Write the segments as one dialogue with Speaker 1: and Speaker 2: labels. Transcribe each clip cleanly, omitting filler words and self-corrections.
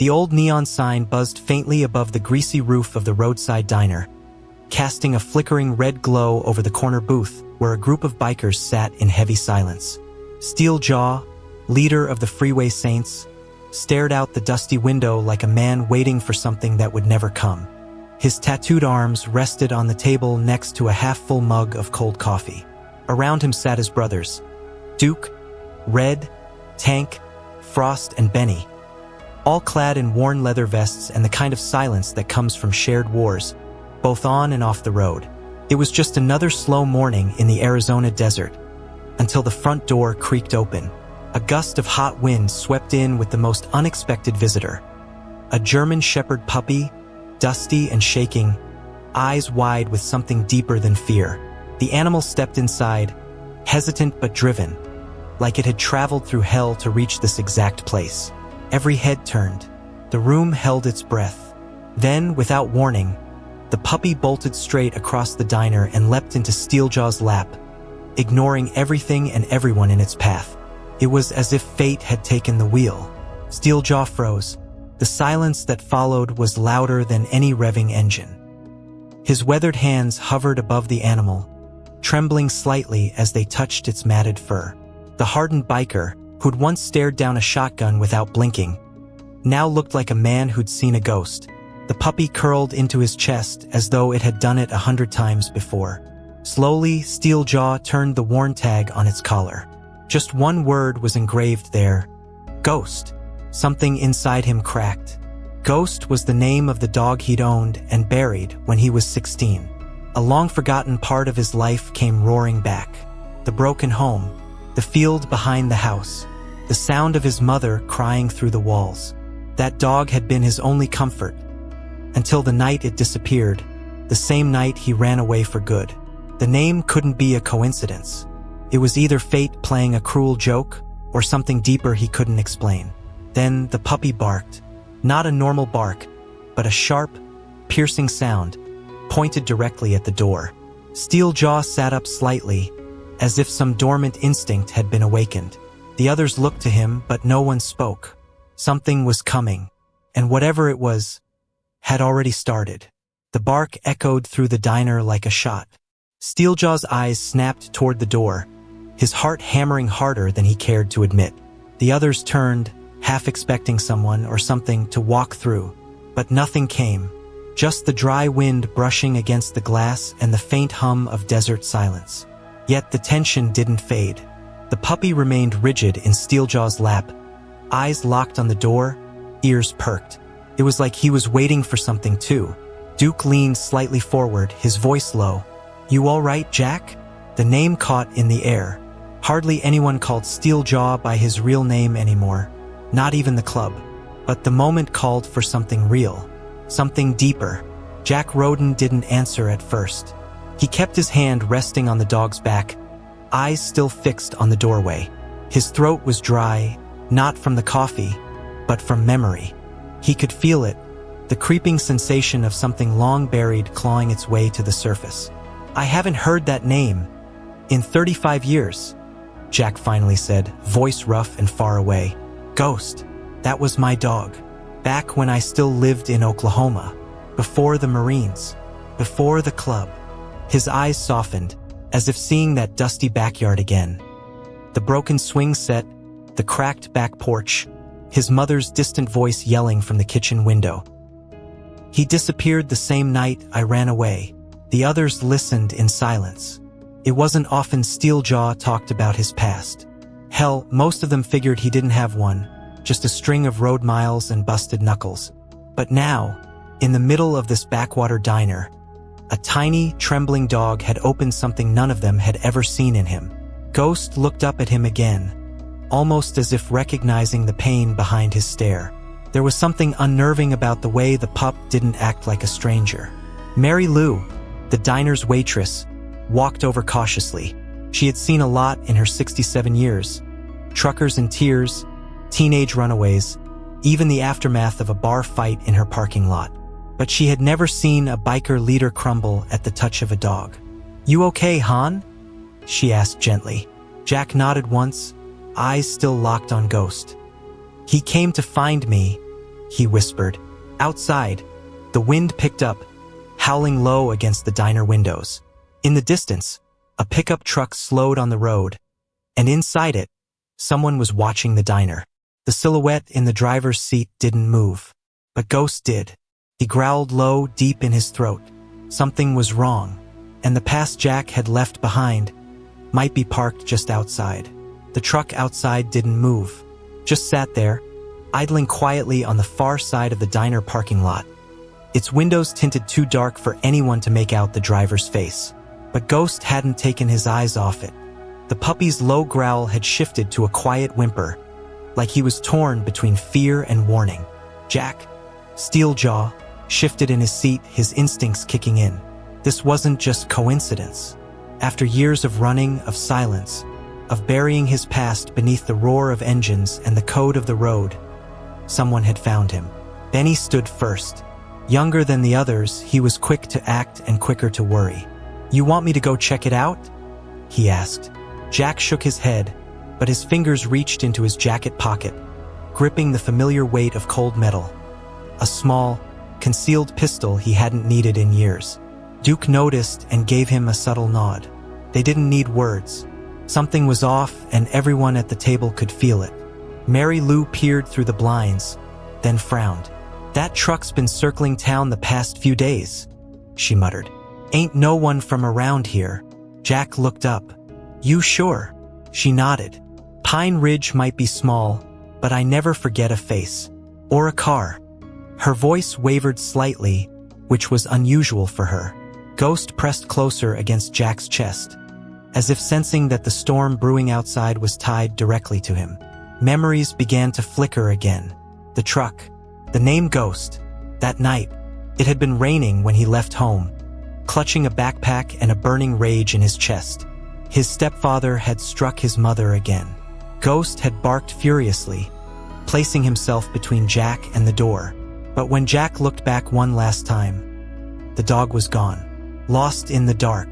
Speaker 1: The old neon sign buzzed faintly above the greasy roof of the Roadside Diner, casting a flickering red glow over the corner booth where a group of bikers sat in heavy silence. Steeljaw, leader of the Freeway Saints, stared out the dusty window like a man waiting for something that would never come. His tattooed arms rested on the table next to a half-full mug of cold coffee. Around him sat his brothers, Duke, Red, Tank, Frost, and Benny, all clad in worn leather vests and the kind of silence that comes from shared wars, both on and off the road. It was just another slow morning in the Arizona desert, until the front door creaked open. A gust of hot wind swept in with the most unexpected visitor. A German Shepherd puppy, dusty and shaking, eyes wide with something deeper than fear. The animal stepped inside, hesitant but driven, like it had traveled through hell to reach this exact place. Every head turned. The room held its breath. Then, without warning, the puppy bolted straight across the diner and leapt into Steeljaw's lap, ignoring everything and everyone in its path. It was as if fate had taken the wheel. Steeljaw froze. The silence that followed was louder than any revving engine. His weathered hands hovered above the animal, trembling slightly as they touched its matted fur. The hardened biker, who'd once stared down a shotgun without blinking, now looked like a man who'd seen a ghost. The puppy curled into his chest as though it had done it 100 times before. Slowly, Steeljaw turned the worn tag on its collar. Just one word was engraved there: Ghost. Something inside him cracked. Ghost was the name of the dog he'd owned and buried when he was 16. A long-forgotten part of his life came roaring back. The broken home, the field behind the house, the sound of his mother crying through the walls. That dog had been his only comfort, until the night it disappeared, the same night he ran away for good. The name couldn't be a coincidence. It was either fate playing a cruel joke or something deeper he couldn't explain. Then the puppy barked, not a normal bark, but a sharp, piercing sound, pointed directly at the door. Steeljaw sat up slightly, as if some dormant instinct had been awakened. The others looked to him, but no one spoke. Something was coming, and whatever it was, had already started. The bark echoed through the diner like a shot. Steeljaw's eyes snapped toward the door, his heart hammering harder than he cared to admit. The others turned, half expecting someone or something to walk through, but nothing came, just the dry wind brushing against the glass and the faint hum of desert silence. Yet the tension didn't fade. The puppy remained rigid in Steeljaw's lap, eyes locked on the door, ears perked. It was like he was waiting for something too. Duke leaned slightly forward, his voice low. "You all right, Jack?" The name caught in the air. Hardly anyone called Steeljaw by his real name anymore, not even the club. But the moment called for something real, something deeper. Jack Roden didn't answer at first. He kept his hand resting on the dog's back, eyes still fixed on the doorway. His throat was dry, not from the coffee, but from memory. He could feel it, the creeping sensation of something long buried clawing its way to the surface. "I haven't heard that name in 35 years, Jack finally said, voice rough and far away. "Ghost, that was my dog. Back when I still lived in Oklahoma. Before the Marines. Before the club." His eyes softened, as if seeing that dusty backyard again. The broken swing set, the cracked back porch, his mother's distant voice yelling from the kitchen window. "He disappeared the same night I ran away." The others listened in silence. It wasn't often Steeljaw talked about his past. Hell, most of them figured he didn't have one, just a string of road miles and busted knuckles. But now, in the middle of this backwater diner, a tiny, trembling dog had opened something none of them had ever seen in him. Ghost looked up at him again, almost as if recognizing the pain behind his stare. There was something unnerving about the way the pup didn't act like a stranger. Mary Lou, the diner's waitress, walked over cautiously. She had seen a lot in her 67 years. Truckers in tears, teenage runaways, even the aftermath of a bar fight in her parking lot. But she had never seen a biker leader crumble at the touch of a dog. "You okay, Han?" she asked gently. Jack nodded once, eyes still locked on Ghost. "He came to find me. he whispered. Outside, the wind picked up, howling low against the diner windows. In the distance, a pickup truck slowed on the road, and inside it, someone was watching the diner. The silhouette in the driver's seat didn't move, but Ghost did. He growled low, deep in his throat. Something was wrong, and the past Jack had left behind might be parked just outside. The truck outside didn't move, just sat there, idling quietly on the far side of the diner parking lot. Its windows tinted too dark for anyone to make out the driver's face. But Ghost hadn't taken his eyes off it. The puppy's low growl had shifted to a quiet whimper, like he was torn between fear and warning. Jack, Steeljaw, shifted in his seat, his instincts kicking in. This wasn't just coincidence. After years of running, of silence, of burying his past beneath the roar of engines and the code of the road, someone had found him. Benny stood first. Younger than the others, he was quick to act and quicker to worry. "You want me to go check it out?" he asked. Jack shook his head, but his fingers reached into his jacket pocket, gripping the familiar weight of cold metal. A small, concealed pistol he hadn't needed in years. Duke noticed and gave him a subtle nod. They didn't need words. Something was off, and everyone at the table could feel it. Mary Lou peered through the blinds, then frowned. "That truck's been circling town the past few days," she muttered. "Ain't no one from around here." Jack looked up. "You sure?" She nodded. "Pine Ridge might be small, but I never forget a face. Or a car." Her voice wavered slightly, which was unusual for her. Ghost pressed closer against Jack's chest, as if sensing that the storm brewing outside was tied directly to him. Memories began to flicker again. The truck, the name Ghost. That night, it had been raining when he left home, clutching a backpack and a burning rage in his chest. His stepfather had struck his mother again. Ghost had barked furiously, placing himself between Jack and the door. But when Jack looked back one last time, the dog was gone, lost in the dark.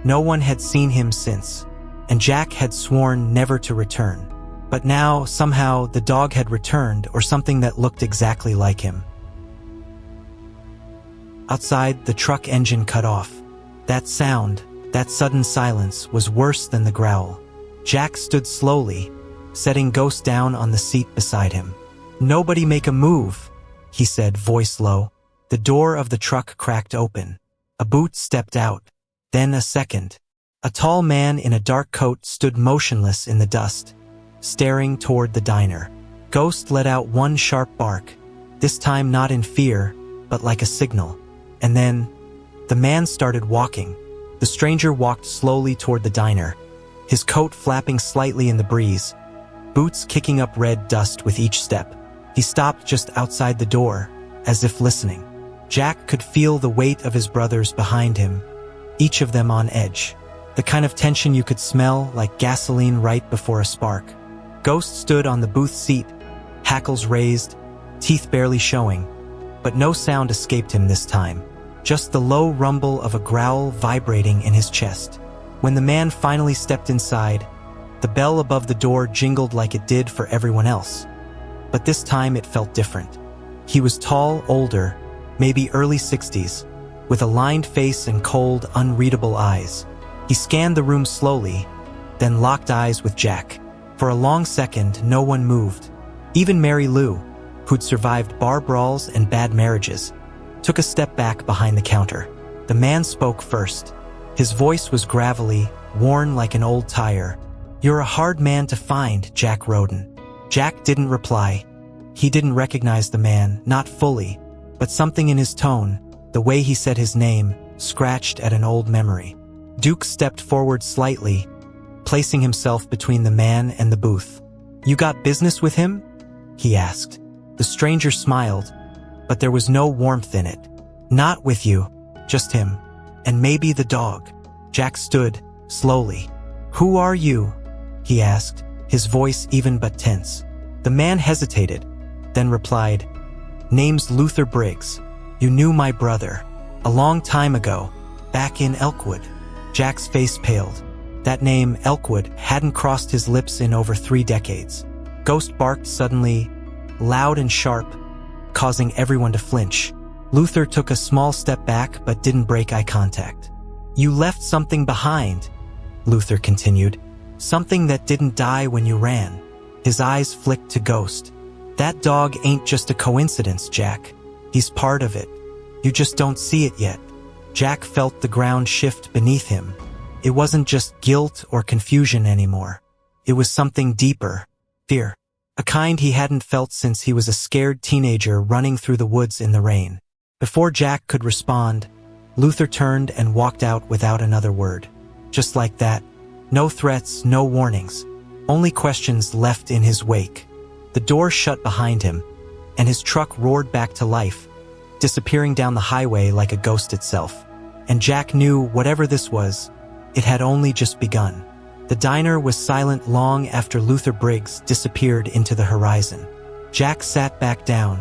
Speaker 1: No one had seen him since, and Jack had sworn never to return. But now, somehow, the dog had returned, or something that looked exactly like him. Outside, the truck engine cut off. That sound, that sudden silence, was worse than the growl. Jack stood slowly, setting Ghost down on the seat beside him. "Nobody make a move," he said, voice low. The door of the truck cracked open. A boot stepped out. Then a second. A tall man in a dark coat stood motionless in the dust, staring toward the diner. Ghost let out one sharp bark, this time not in fear, but like a signal. And then, the man started walking. The stranger walked slowly toward the diner, his coat flapping slightly in the breeze, boots kicking up red dust with each step. He stopped just outside the door, as if listening. Jack could feel the weight of his brothers behind him, each of them on edge. The kind of tension you could smell like gasoline right before a spark. Ghost stood on the booth seat, hackles raised, teeth barely showing, but no sound escaped him this time. Just the low rumble of a growl vibrating in his chest. When the man finally stepped inside, the bell above the door jingled like it did for everyone else. But this time it felt different. He was tall, older, maybe early 60s, with a lined face and cold, unreadable eyes. He scanned the room slowly, then locked eyes with Jack. For a long second, no one moved. Even Mary Lou, who'd survived bar brawls and bad marriages, took a step back behind the counter. The man spoke first. His voice was gravelly, worn like an old tire. "You're a hard man to find, Jack Roden." Jack didn't reply. He didn't recognize the man, not fully, but something in his tone, the way he said his name, scratched at an old memory. Duke stepped forward slightly, placing himself between the man and the booth. "You got business with him?" he asked. The stranger smiled, but there was no warmth in it. "Not with you, just him. And maybe the dog." Jack stood, slowly. "Who are you?" he asked, his voice even but tense. The man hesitated, then replied, "Name's Luther Briggs. You knew my brother. A long time ago, back in Elkwood." Jack's face paled. That name, Elkwood, hadn't crossed his lips in over 3 decades. Ghost barked suddenly, loud and sharp, causing everyone to flinch. Luther took a small step back but didn't break eye contact. "You left something behind," Luther continued. "Something that didn't die when you ran." His eyes flicked to Ghost. "That dog ain't just a coincidence, Jack. He's part of it. You just don't see it yet." Jack felt the ground shift beneath him. It wasn't just guilt or confusion anymore. It was something deeper. Fear. A kind he hadn't felt since he was a scared teenager running through the woods in the rain. Before Jack could respond, Luther turned and walked out without another word. Just like that. No threats, no warnings. Only questions left in his wake. The door shut behind him, and his truck roared back to life, disappearing down the highway like a ghost itself. And Jack knew whatever this was, it had only just begun. The diner was silent long after Luther Briggs disappeared into the horizon. Jack sat back down,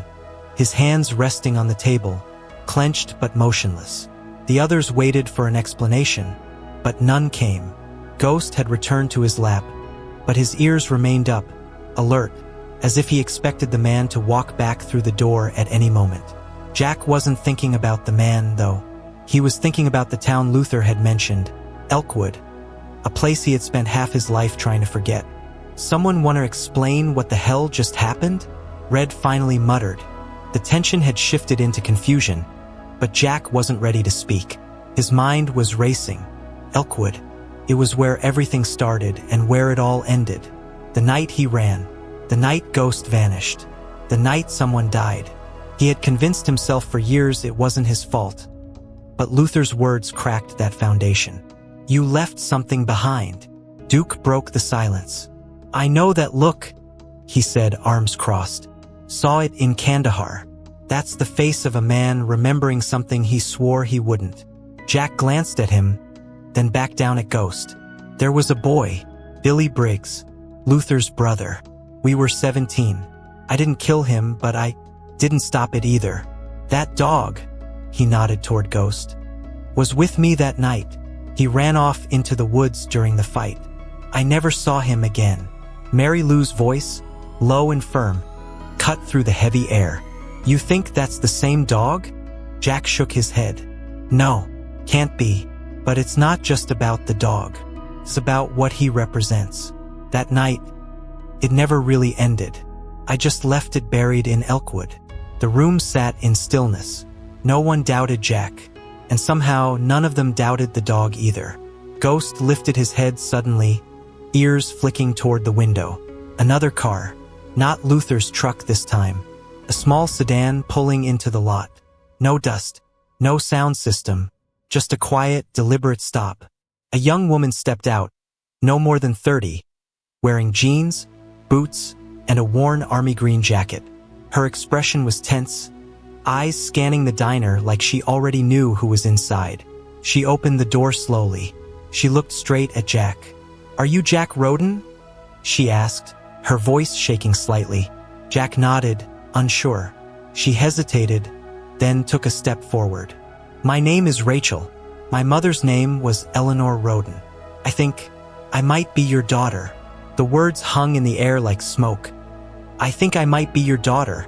Speaker 1: his hands resting on the table, clenched but motionless. The others waited for an explanation, but none came. Ghost had returned to his lap, but his ears remained up, alert, as if he expected the man to walk back through the door at any moment. Jack wasn't thinking about the man, though. He was thinking about the town Luther had mentioned, Elkwood, a place he had spent half his life trying to forget. "Someone want to explain what the hell just happened?" Red finally muttered. The tension had shifted into confusion, but Jack wasn't ready to speak. His mind was racing. Elkwood. It was where everything started and where it all ended. The night he ran. The night Ghost vanished. The night someone died. He had convinced himself for years it wasn't his fault. But Luther's words cracked that foundation. "You left something behind." Duke broke the silence. "I know that look," he said, arms crossed. "Saw it in Kandahar. That's the face of a man remembering something he swore he wouldn't." Jack glanced at him, then back down at Ghost. "There was a boy, Billy Briggs, Luther's brother. We were 17. I didn't kill him, but I didn't stop it either. That dog," he nodded toward Ghost, "was with me that night. He ran off into the woods during the fight. I never saw him again." Mary Lou's voice, low and firm, cut through the heavy air. "You think that's the same dog?" Jack shook his head. "No, can't be. But it's not just about the dog. It's about what he represents. That night, it never really ended. I just left it buried in Elkwood." The room sat in stillness. No one doubted Jack, and somehow none of them doubted the dog either. Ghost lifted his head suddenly, ears flicking toward the window. Another car, not Luther's truck this time. A small sedan pulling into the lot. No dust, no sound system, just a quiet, deliberate stop. A young woman stepped out, no more than 30, wearing jeans, boots, and a worn army green jacket. Her expression was tense, eyes scanning the diner like she already knew who was inside. She opened the door slowly. She looked straight at Jack. "Are you Jack Roden?" she asked, her voice shaking slightly. Jack nodded, unsure. She hesitated, then took a step forward. "My name is Rachel. My mother's name was Eleanor Roden. I think I might be your daughter." The words hung in the air like smoke. "I think I might be your daughter."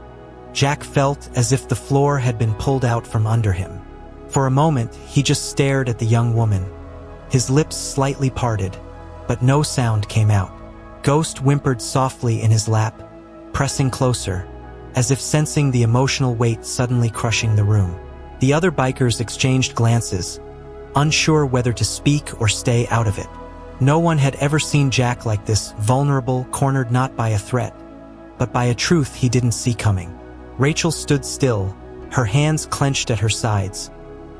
Speaker 1: Jack felt as if the floor had been pulled out from under him. For a moment, he just stared at the young woman. His lips slightly parted, but no sound came out. Ghost whimpered softly in his lap, pressing closer, as if sensing the emotional weight suddenly crushing the room. The other bikers exchanged glances, unsure whether to speak or stay out of it. No one had ever seen Jack like this, vulnerable, cornered not by a threat, but by a truth he didn't see coming. Rachel stood still, her hands clenched at her sides,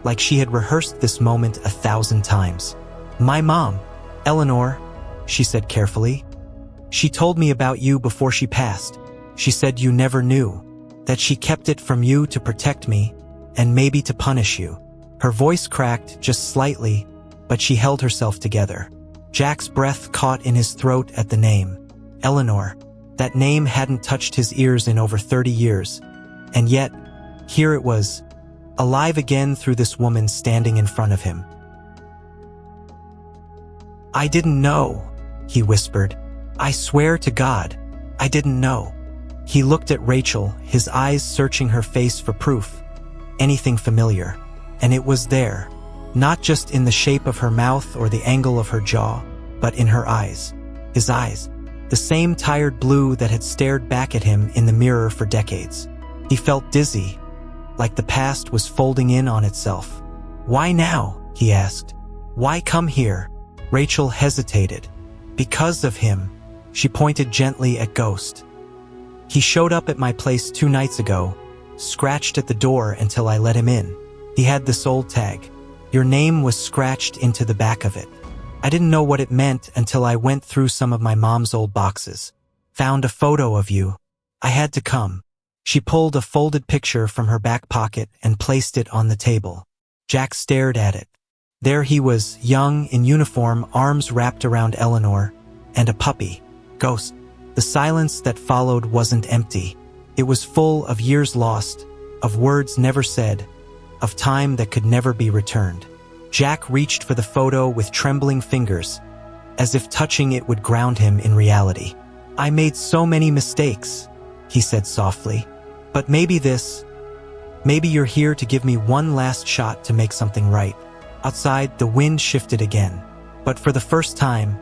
Speaker 1: like she had rehearsed this moment 1,000 times. "My mom, Eleanor," she said carefully. "She told me about you before she passed. She said you never knew, that she kept it from you to protect me, and maybe to punish you." Her voice cracked just slightly, but she held herself together. Jack's breath caught in his throat at the name. Eleanor. That name hadn't touched his ears in over 30 years, and yet, here it was, alive again through this woman standing in front of him. "I didn't know," he whispered. "I swear to God, I didn't know." He looked at Rachel, his eyes searching her face for proof. Anything familiar. And it was there. Not just in the shape of her mouth or the angle of her jaw, but in her eyes. His eyes. The same tired blue that had stared back at him in the mirror for decades. He felt dizzy, like the past was folding in on itself. "Why now?" he asked. "Why come here?" Rachel hesitated. "Because of him." She pointed gently at Ghost. "He showed up at my place 2 nights ago, scratched at the door until I let him in. He had this old tag. Your name was scratched into the back of it. I didn't know what it meant until I went through some of my mom's old boxes. Found a photo of you. I had to come." She pulled a folded picture from her back pocket and placed it on the table. Jack stared at it. There he was, young, in uniform, arms wrapped around Eleanor, and a puppy. Ghost. The silence that followed wasn't empty. It was full of years lost, of words never said, of time that could never be returned. Jack reached for the photo with trembling fingers, as if touching it would ground him in reality. "I made so many mistakes," he said softly. "But maybe you're here to give me one last shot to make something right." Outside, the wind shifted again. But for the first time,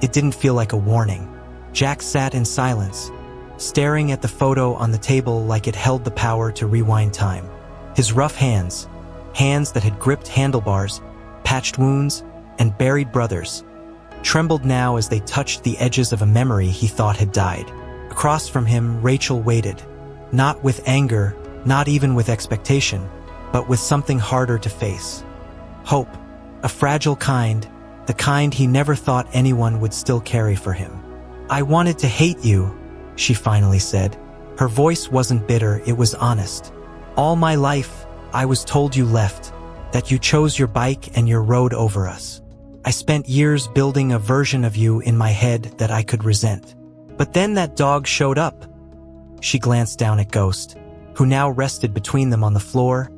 Speaker 1: it didn't feel like a warning. Jack sat in silence, staring at the photo on the table like it held the power to rewind time. His rough hands that had gripped handlebars, patched wounds, and buried brothers, trembled now as they touched the edges of a memory he thought had died. Across from him, Rachel waited, not with anger, not even with expectation, but with something harder to face. Hope, a fragile kind, the kind he never thought anyone would still carry for him. "I wanted to hate you," she finally said. Her voice wasn't bitter, it was honest. "All my life, I was told you left, that you chose your bike and your road over us. I spent years building a version of you in my head that I could resent. But then that dog showed up." She glanced down at Ghost, who now rested between them on the floor,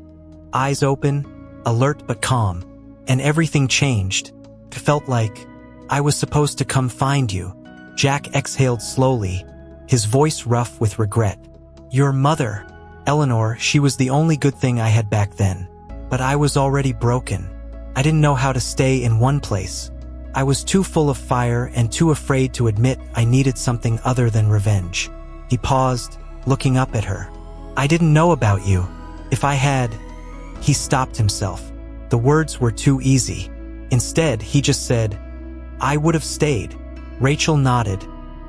Speaker 1: eyes open, alert but calm. And everything changed. It felt like, "I was supposed to come find you." Jack exhaled slowly, his voice rough with regret. "Your mother, Eleanor, she was the only good thing I had back then. But I was already broken. I didn't know how to stay in one place. I was too full of fire and too afraid to admit I needed something other than revenge." He paused, looking up at her. "I didn't know about you. If I had—" He stopped himself. The words were too easy. Instead, he just said, "I would have stayed." Rachel nodded,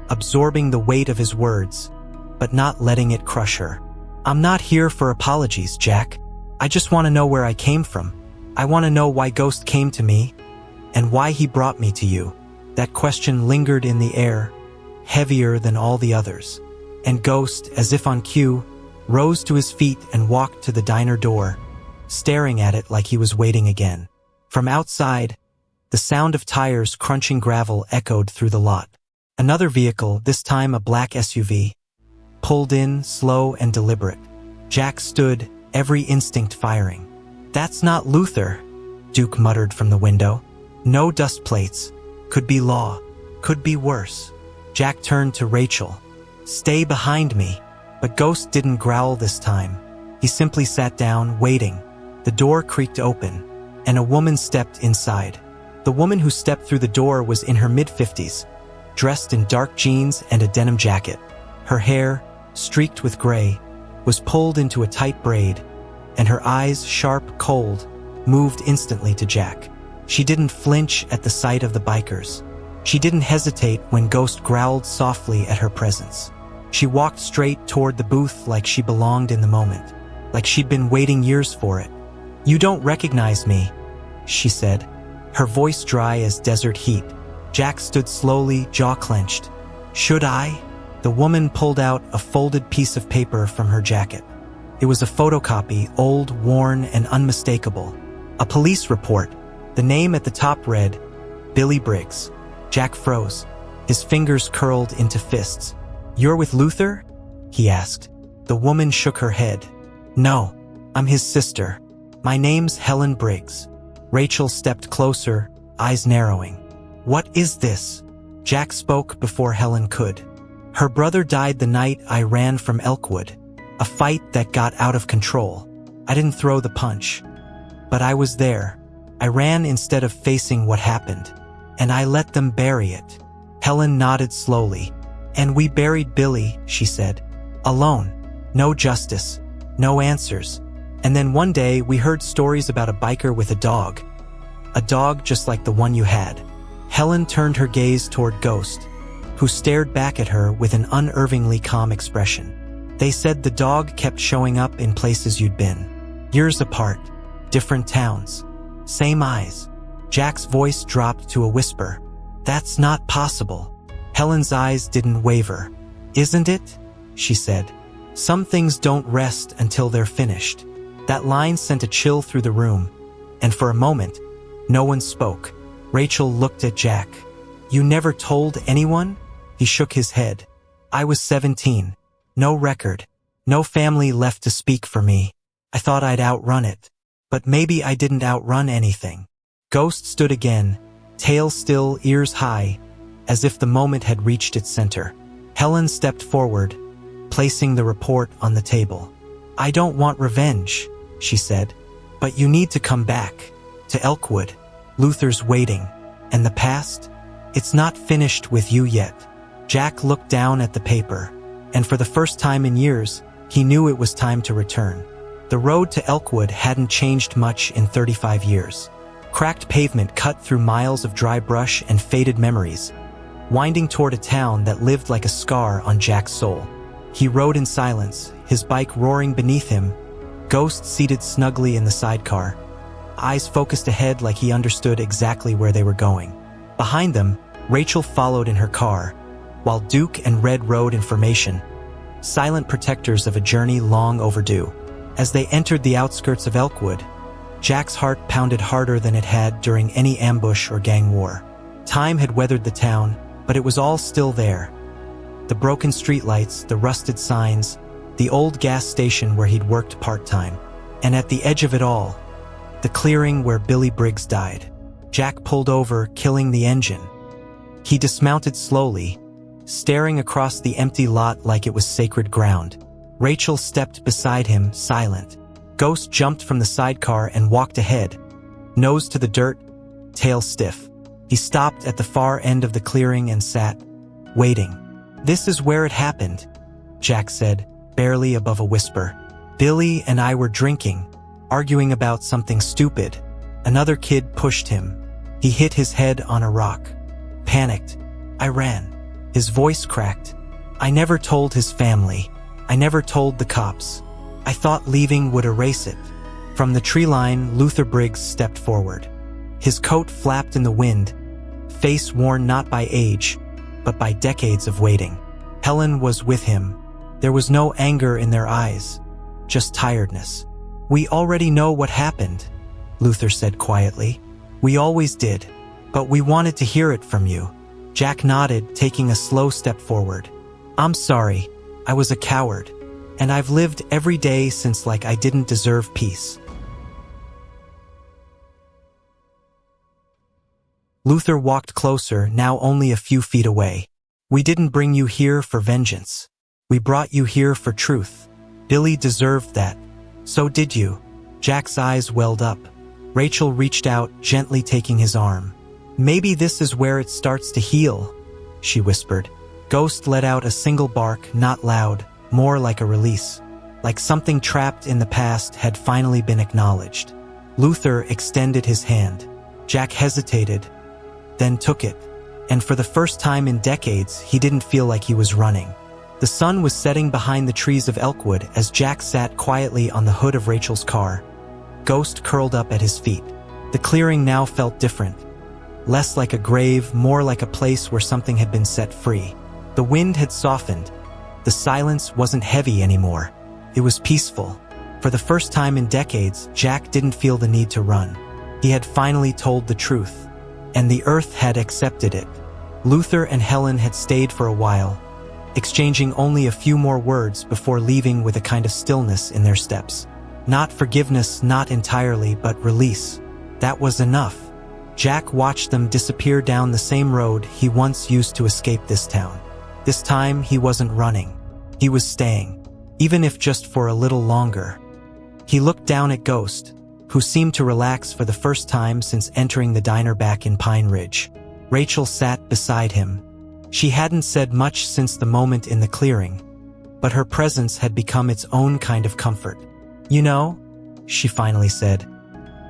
Speaker 1: absorbing the weight of his words, but not letting it crush her. "I'm not here for apologies, Jack. I just want to know where I came from. I want to know why Ghost came to me, and why he brought me to you." That question lingered in the air, heavier than all the others. And Ghost, as if on cue, rose to his feet and walked to the diner door, staring at it like he was waiting again. From outside, the sound of tires crunching gravel echoed through the lot. Another vehicle, this time a black SUV, pulled in, slow and deliberate. Jack stood, every instinct firing. "That's not Luther," Duke muttered from the window. "No dust plates. Could be law. Could be worse." Jack turned to Rachel. "Stay behind me." But Ghost didn't growl this time. He simply sat down, waiting. The door creaked open, and a woman stepped inside. The woman who stepped through the door was in her mid-50s, dressed in dark jeans and a denim jacket. Her hair, streaked with gray, was pulled into a tight braid, and her eyes, sharp, cold, moved instantly to Jack. She didn't flinch at the sight of the bikers. She didn't hesitate when Ghost growled softly at her presence. She walked straight toward the booth like she belonged in the moment, like she'd been waiting years for it. "You don't recognize me," she said, her voice dry as desert heat. Jack stood slowly, jaw clenched. "Should I?" The woman pulled out a folded piece of paper from her jacket. It was a photocopy, old, worn, and unmistakable. A police report. The name at the top read, Billy Briggs. Jack froze, his fingers curled into fists. "You're with Luther?" he asked. The woman shook her head. "No, I'm his sister. My name's Helen Briggs." Rachel stepped closer, eyes narrowing. "What is this?" Jack spoke before Helen could. Her brother died the night I ran from Elkwood, a fight that got out of control. I didn't throw the punch, but I was there. I ran instead of facing what happened, and I let them bury it." Helen nodded slowly. "And we buried Billy," she said. "Alone. No justice. No answers. And then one day we heard stories about a biker with a dog. A dog just like the one you had." Helen turned her gaze toward Ghost, who stared back at her with an unervingly calm expression. "They said the dog kept showing up in places you'd been. Years apart. Different towns. Same eyes." Jack's voice dropped to a whisper. "That's not possible." Helen's eyes didn't waver. "Isn't it?" she said. "Some things don't rest until they're finished." That line sent a chill through the room, and for a moment, no one spoke. Rachel looked at Jack. "You never told anyone?" He shook his head. "I was 17. No record. No family left to speak for me. I thought I'd outrun it. But maybe I didn't outrun anything." Ghost stood again, tail still, ears high, as if the moment had reached its center. Helen stepped forward, placing the report on the table. "I don't want revenge," she said, "but you need to come back. To Elkwood. Luther's waiting. And the past? It's not finished with you yet." Jack looked down at the paper, and for the first time in years, he knew it was time to return. The road to Elkwood hadn't changed much in 35 years. Cracked pavement cut through miles of dry brush and faded memories, winding toward a town that lived like a scar on Jack's soul. He rode in silence, his bike roaring beneath him, Ghost seated snugly in the sidecar, eyes focused ahead like he understood exactly where they were going. Behind them, Rachel followed in her car, while Duke and Red rode in formation, silent protectors of a journey long overdue. As they entered the outskirts of Elkwood, Jack's heart pounded harder than it had during any ambush or gang war. Time had weathered the town, but it was all still there. The broken streetlights, the rusted signs, the old gas station where he'd worked part-time. And at the edge of it all, the clearing where Billy Briggs died. Jack pulled over, killing the engine. He dismounted slowly, staring across the empty lot like it was sacred ground. Rachel stepped beside him, silent. Ghost jumped from the sidecar and walked ahead, nose to the dirt, tail stiff. He stopped at the far end of the clearing and sat, waiting. "This is where it happened," Jack said, barely above a whisper. "Billy and I were drinking, arguing about something stupid. Another kid pushed him. He hit his head on a rock. Panicked. I ran." His voice cracked. "I never told his family. I never told the cops. I thought leaving would erase it." From the tree line, Luther Briggs stepped forward. His coat flapped in the wind, face worn not by age, but by decades of waiting. Helen was with him. There was no anger in their eyes, just tiredness. "We already know what happened," Luther said quietly. "We always did, but we wanted to hear it from you." Jack nodded, taking a slow step forward. "I'm sorry. I was a coward, and I've lived every day since like I didn't deserve peace." Luther walked closer, now only a few feet away. "We didn't bring you here for vengeance. We brought you here for truth. Billy deserved that. So did you." Jack's eyes welled up. Rachel reached out, gently taking his arm. "Maybe this is where it starts to heal," she whispered. Ghost let out a single bark, not loud, more like a release. Like something trapped in the past had finally been acknowledged. Luther extended his hand. Jack hesitated, then took it. And for the first time in decades, he didn't feel like he was running. The sun was setting behind the trees of Elkwood as Jack sat quietly on the hood of Rachel's car. Ghost curled up at his feet. The clearing now felt different. Less like a grave, more like a place where something had been set free. The wind had softened. The silence wasn't heavy anymore. It was peaceful. For the first time in decades, Jack didn't feel the need to run. He had finally told the truth, and the earth had accepted it. Luther and Helen had stayed for a while, exchanging only a few more words before leaving with a kind of stillness in their steps. Not forgiveness, not entirely, but release. That was enough. Jack watched them disappear down the same road he once used to escape this town. This time he wasn't running. He was staying, even if just for a little longer. He looked down at Ghost, who seemed to relax for the first time since entering the diner back in Pine Ridge. Rachel sat beside him. She hadn't said much since the moment in the clearing, but her presence had become its own kind of comfort. "You know," she finally said,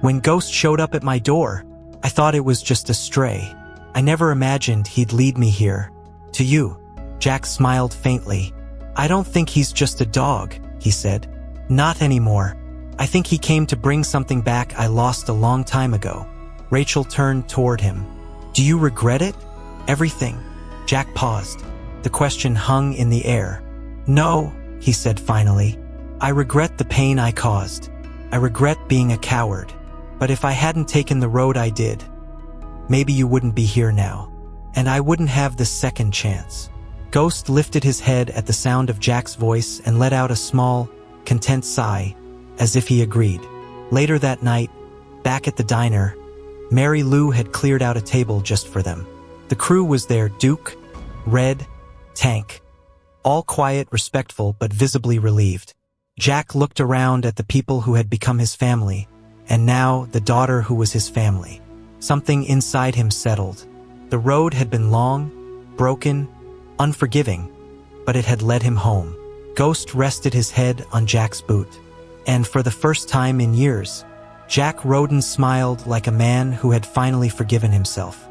Speaker 1: "when Ghost showed up at my door, I thought it was just a stray. I never imagined he'd lead me here. To you." Jack smiled faintly. "I don't think he's just a dog," he said. "Not anymore. I think he came to bring something back I lost a long time ago." Rachel turned toward him. "Do you regret it? Everything?" Jack paused. The question hung in the air. "No," he said finally. "I regret the pain I caused. I regret being a coward. But if I hadn't taken the road I did, maybe you wouldn't be here now. And I wouldn't have the second chance." Ghost lifted his head at the sound of Jack's voice and let out a small, content sigh, as if he agreed. Later that night, back at the diner, Mary Lou had cleared out a table just for them. The crew was there: Duke, Red, Tank. All quiet, respectful, but visibly relieved. Jack looked around at the people who had become his family, and now the daughter who was his family. Something inside him settled. The road had been long, broken, unforgiving, but it had led him home. Ghost rested his head on Jack's boot. And for the first time in years, Jack Roden smiled like a man who had finally forgiven himself.